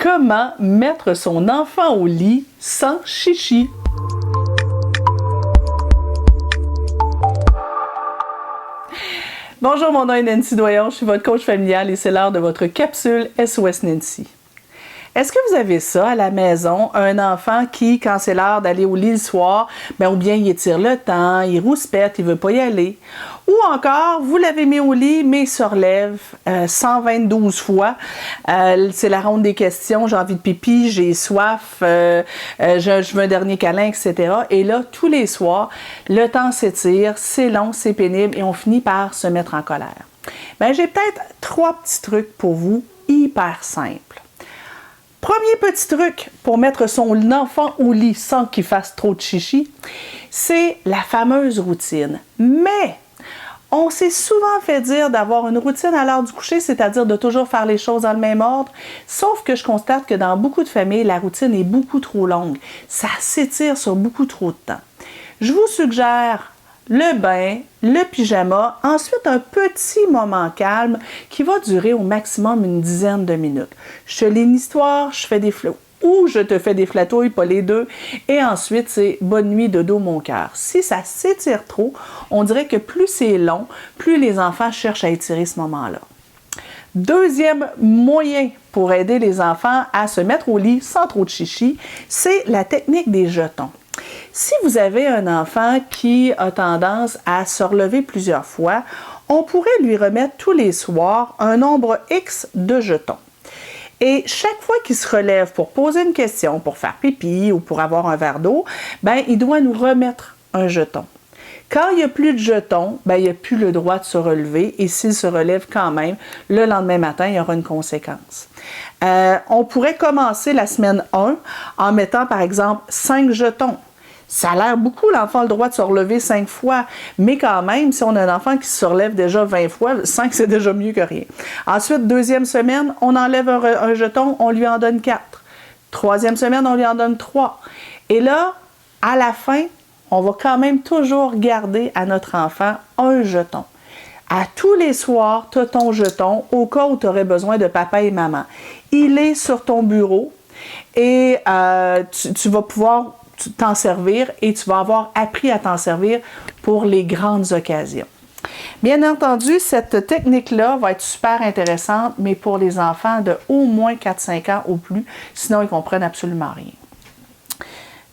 Comment mettre son enfant au lit sans chichi? Bonjour, mon nom est Nancy Doyon, je suis votre coach familial et c'est l'heure de votre capsule SOS Nancy. Est-ce que vous avez ça à la maison, un enfant qui, quand c'est l'heure d'aller au lit le soir, ou bien il étire le temps, il rouspète, il veut pas y aller, ou encore, vous l'avez mis au lit, mais il se relève 122 fois, c'est la ronde des questions, j'ai envie de pipi, j'ai soif, je veux un dernier câlin, etc. Et là, tous les soirs, le temps s'étire, c'est long, c'est pénible et on finit par se mettre en colère. J'ai peut-être 3 petits trucs pour vous, hyper simples. Premier petit truc pour mettre son enfant au lit sans qu'il fasse trop de chichi, c'est la fameuse routine. Mais on s'est souvent fait dire d'avoir une routine à l'heure du coucher, c'est-à-dire de toujours faire les choses dans le même ordre, sauf que je constate que dans beaucoup de familles, la routine est beaucoup trop longue. Ça s'étire sur beaucoup trop de temps. Je vous suggère le bain, le pyjama, ensuite un petit moment calme qui va durer au maximum une dizaine de minutes. Je te lis une histoire, je fais des ou je te fais des flatouilles, pas les deux, et ensuite c'est bonne nuit, dodo, mon cœur. Si ça s'étire trop, on dirait que plus c'est long, plus les enfants cherchent à étirer ce moment-là. Deuxième moyen pour aider les enfants à se mettre au lit sans trop de chichi, c'est la technique des jetons. Si vous avez un enfant qui a tendance à se relever plusieurs fois, on pourrait lui remettre tous les soirs un nombre X de jetons. Et chaque fois qu'il se relève pour poser une question, pour faire pipi ou pour avoir un verre d'eau, il doit nous remettre un jeton. Quand il n'y a plus de jetons, il n'a plus le droit de se relever et s'il se relève quand même, le lendemain matin, il y aura une conséquence. On pourrait commencer la semaine 1 en mettant par exemple 5 jetons. Ça a l'air beaucoup, l'enfant a le droit de se relever 5 fois, mais quand même, si on a un enfant qui se relève déjà 20 fois, 5 c'est déjà mieux que rien. Ensuite, deuxième semaine, on enlève un jeton, on lui en donne 4. Troisième semaine, on lui en donne 3. Et là, à la fin, on va quand même toujours garder à notre enfant un jeton. À tous les soirs, tu as ton jeton au cas où tu aurais besoin de papa et maman. Il est sur ton bureau et tu vas pouvoir t'en servir et tu vas avoir appris à t'en servir pour les grandes occasions. Bien entendu, cette technique-là va être super intéressante, mais pour les enfants de au moins 4-5 ans ou plus, sinon ils ne comprennent absolument rien.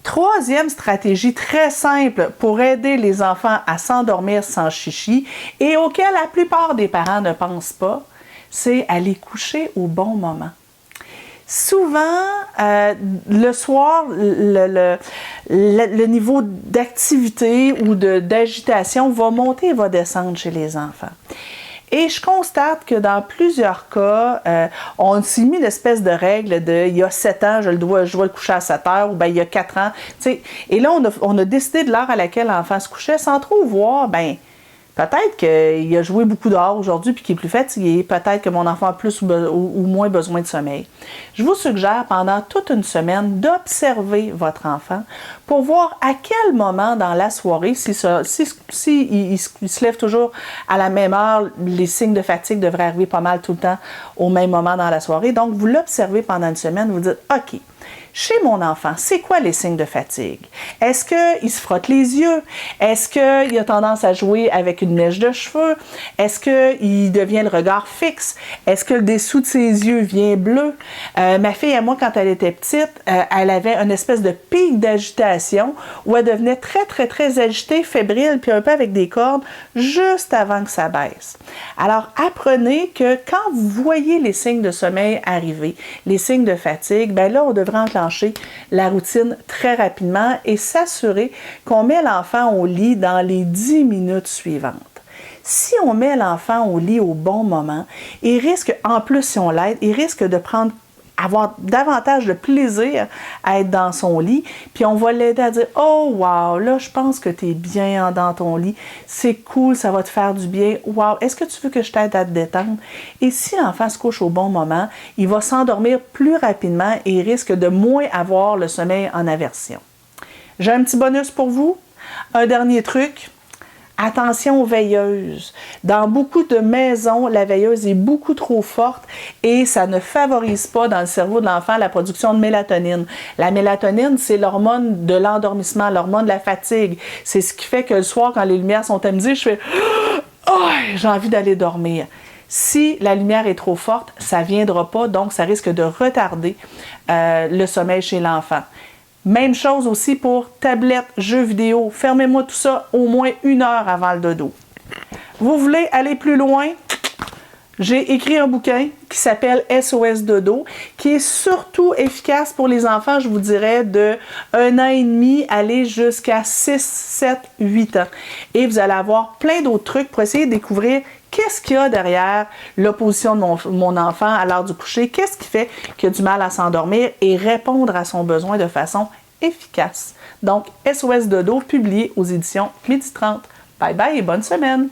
Troisième stratégie très simple pour aider les enfants à s'endormir sans chichi et auquel la plupart des parents ne pensent pas, c'est aller coucher au bon moment. Souvent, le soir, le niveau d'activité ou d'agitation va monter et va descendre chez les enfants. Et je constate que dans plusieurs cas, on s'est mis une espèce de règle de il y a 7 ans, je dois le coucher à 7 heures, ou il y a 4 ans. Et là, on a décidé de l'heure à laquelle l'enfant se couchait sans trop voir, peut-être qu'il a joué beaucoup dehors aujourd'hui puis qu'il est plus fatigué. Peut-être que mon enfant a plus ou moins besoin de sommeil. Je vous suggère pendant toute une semaine d'observer votre enfant pour voir à quel moment dans la soirée, si il se lève toujours à la même heure, les signes de fatigue devraient arriver pas mal tout le temps au même moment dans la soirée. Donc, vous l'observez pendant une semaine, vous dites « OK ». Chez mon enfant, c'est quoi les signes de fatigue? Est-ce qu'il se frotte les yeux? Est-ce qu'il a tendance à jouer avec une mèche de cheveux? Est-ce qu'il devient le regard fixe? Est-ce que le dessous de ses yeux vient bleu? Ma fille et moi, quand elle était petite, elle avait une espèce de pic d'agitation où elle devenait très, très, très agitée, fébrile, puis un peu avec des cordes, juste avant que ça baisse. Alors, apprenez que quand vous voyez les signes de sommeil arriver, les signes de fatigue, là, on devrait enclencher la routine très rapidement et s'assurer qu'on met l'enfant au lit dans les 10 minutes suivantes. Si on met l'enfant au lit au bon moment, il risque, en plus si on l'aide, il risque de avoir davantage de plaisir à être dans son lit, puis on va l'aider à dire « Oh, wow, là, je pense que tu es bien dans ton lit, c'est cool, ça va te faire du bien, wow, est-ce que tu veux que je t'aide à te détendre? » Et si l'enfant se couche au bon moment, il va s'endormir plus rapidement et il risque de moins avoir le sommeil en aversion. J'ai un petit bonus pour vous, un dernier truc. Attention aux veilleuses. Dans beaucoup de maisons, la veilleuse est beaucoup trop forte et ça ne favorise pas dans le cerveau de l'enfant la production de mélatonine. La mélatonine, c'est l'hormone de l'endormissement, l'hormone de la fatigue. C'est ce qui fait que le soir, quand les lumières sont tamisées, je fais « Oh, j'ai envie d'aller dormir ». Si la lumière est trop forte, ça ne viendra pas, donc ça risque de retarder le sommeil chez l'enfant. Même chose aussi pour tablettes, jeux vidéo. Fermez-moi tout ça au moins 1 heure avant le dodo. Vous voulez aller plus loin? J'ai écrit un bouquin qui s'appelle SOS Dodo, qui est surtout efficace pour les enfants, je vous dirais, de 1 an et demi, aller jusqu'à 6, 7, 8 ans. Et vous allez avoir plein d'autres trucs pour essayer de découvrir qu'est-ce qu'il y a derrière l'opposition de mon enfant à l'heure du coucher, qu'est-ce qui fait qu'il a du mal à s'endormir et répondre à son besoin de façon efficace. Donc, SOS Dodo, publié aux éditions Midi 30. Bye bye et bonne semaine!